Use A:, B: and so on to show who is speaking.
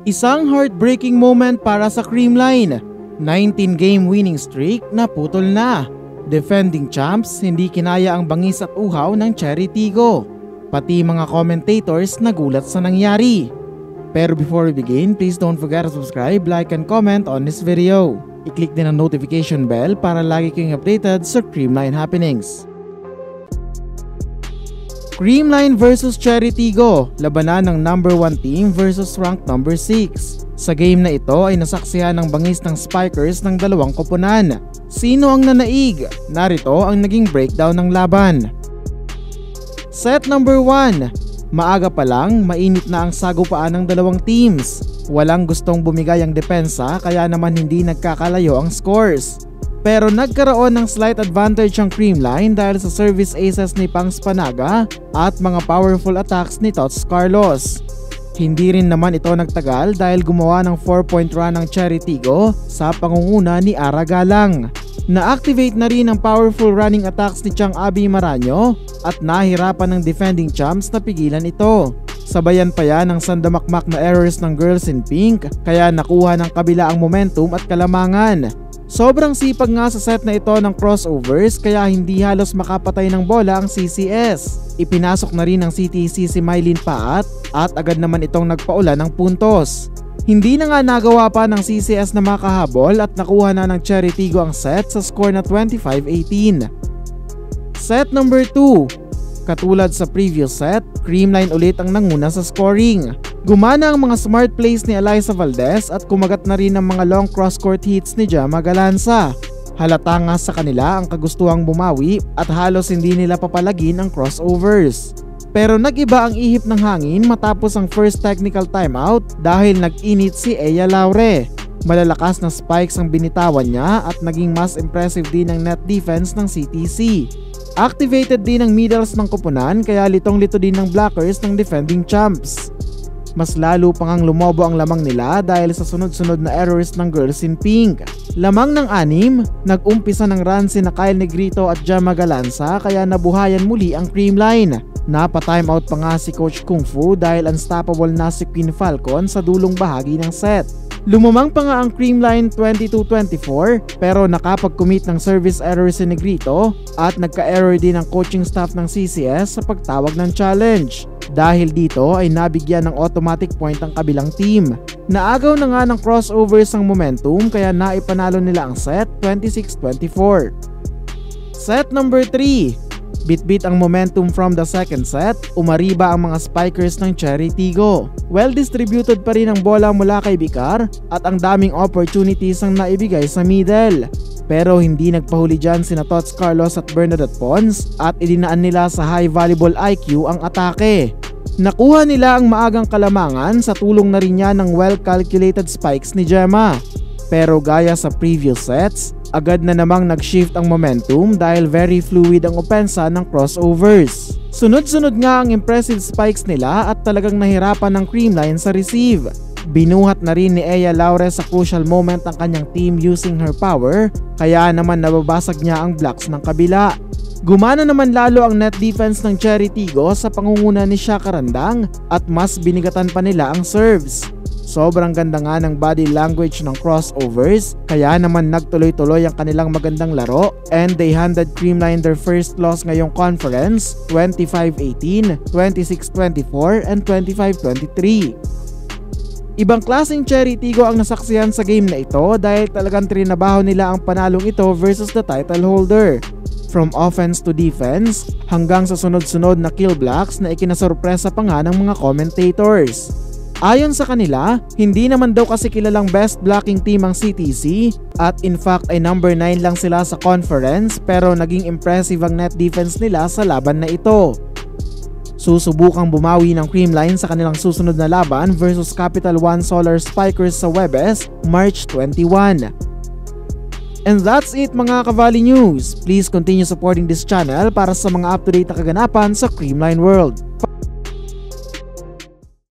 A: Isang heartbreaking moment para sa Creamline. 19-game winning streak na putol na. Defending champs, hindi kinaya ang bangis at uhaw ng Cherry Tigo. Pati mga commentators nagulat sa nangyari. Pero before we begin, please don't forget to subscribe, like and comment on this video. I-click din ang notification bell para lagi kayong updated sa Creamline happenings. Creamline vs Cherry Tigo, labanan ng number 1 team versus rank number 6. Sa game na ito ay nasaksihan ng bangis ng spikers ng dalawang koponan. Sino ang nanaig? Narito ang naging breakdown ng laban. Set number 1. Maaga pa lang, mainit na ang sagupaan ng dalawang teams. Walang gustong bumigay ang depensa kaya naman hindi nagkakalayo ang scores. Pero nagkaroon ng slight advantage ang Creamline dahil sa service aces ni Pangs Panaga at mga powerful attacks ni Tots Carlos. Hindi rin naman ito nagtagal dahil gumawa ng 4-point run ng Cherry Tigo sa pangunguna ni Ara Galang. Na-activate na rin ang powerful running attacks ni Chang Abi Maranyo at nahirapan ng defending champs na pigilan ito. Sabayan pa yan ng sandamakmak na errors ng Girls in Pink kaya nakuha ng kabila ang momentum at kalamangan. Sobrang sipag nga sa set na ito ng crossovers kaya hindi halos makapatay ng bola ang CCS. Ipinasok na rin ng CTC si Mylene Paat at agad naman itong nagpaulan ng puntos. Hindi na nga nagawa pa ng CCS na makahabol at nakuha na ng Cherry Tigo ang set sa score na 25-18. Set number 2. Katulad sa previous set, Creamline ulit ang nanguna sa scoring. Gumana ang mga smart plays ni Eliza Valdez at kumagat na rin ang mga long cross-court hits ni Jama Galanza. Halata nga sa kanila ang kagustuhang bumawi at halos hindi nila papalagin ang crossovers. Pero nag-iba ang ihip ng hangin matapos ang first technical timeout dahil nag-init si Eya Laure. Malalakas na spikes ang binitawan niya at naging mas impressive din ang net defense ng CTC. Activated din ang middles ng koponan kaya litong-lito din ng blockers ng defending champs. Mas lalo pang ang lumobo ang lamang nila dahil sa sunod-sunod na errors ng Girls in Pink. Lamang ng 6, nag-umpisa ng run si Kyle Negrito at Jama Galanza kaya nabuhayan muli ang Creamline. Napa-timeout pa nga si Coach Kung Fu dahil unstoppable na si Queen Falcon sa dulong bahagi ng set. Lumamang pa nga ang Creamline 22-24 pero nakapag-commit ng service error si Negrito at nagka-error din ang coaching staff ng CCS sa pagtawag ng challenge. Dahil dito ay nabigyan ng automatic point ang kabilang team. Naagaw na nga ng crossovers ang momentum kaya naipanalo nila ang set 26-24. Set number 3. Bit-bit ang momentum from the second set, umariba ang mga spikers ng Cherry Tigo. Well-distributed pa rin ang bola mula kay Bicar at ang daming opportunities ang naibigay sa middle. Pero hindi nagpahuli dyan sina Tots Carlos at Bernadette Pons at idinaan nila sa high volleyball IQ ang atake. Nakuha nila ang maagang kalamangan sa tulong na rin niya ng well-calculated spikes ni Gemma. Pero gaya sa previous sets, agad na namang nag-shift ang momentum dahil very fluid ang opensa ng crossovers. Sunod-sunod nga ang impressive spikes nila at talagang nahirapan ng Creamline sa receive. Binuhat na rin ni Eya Laure sa crucial moment ang kanyang team using her power kaya naman nababasag niya ang blocks ng kabila. Gumana naman lalo ang net defense ng Cherry Tigo sa pangunguna ni Shaka Randang at mas binigatan pa nila ang serves. Sobrang ganda nga ng body language ng crossovers kaya naman nagtuloy-tuloy ang kanilang magandang laro and they handed Creamline their first loss ngayong conference 25-18, 26-24 and 25-23. Ibang klaseng Cherry Tigo ang nasaksihan sa game na ito dahil talagang trinabaho nila ang panalong ito versus the title holder. From offense to defense hanggang sa sunod-sunod na kill blocks na ikinasorpresa pa nga ng mga commentators. Ayon sa kanila, hindi naman daw kasi kilalang best blocking team ang CTC at in fact ay number 9 lang sila sa conference pero naging impressive ang net defense nila sa laban na ito. Susubukang bumawi ng Creamline sa kanilang susunod na laban versus Capital One Solar Spikers sa Webes, March 21. And that's it mga Kavali News. Please continue supporting this channel para sa mga up-to-date na kaganapan sa Creamline World.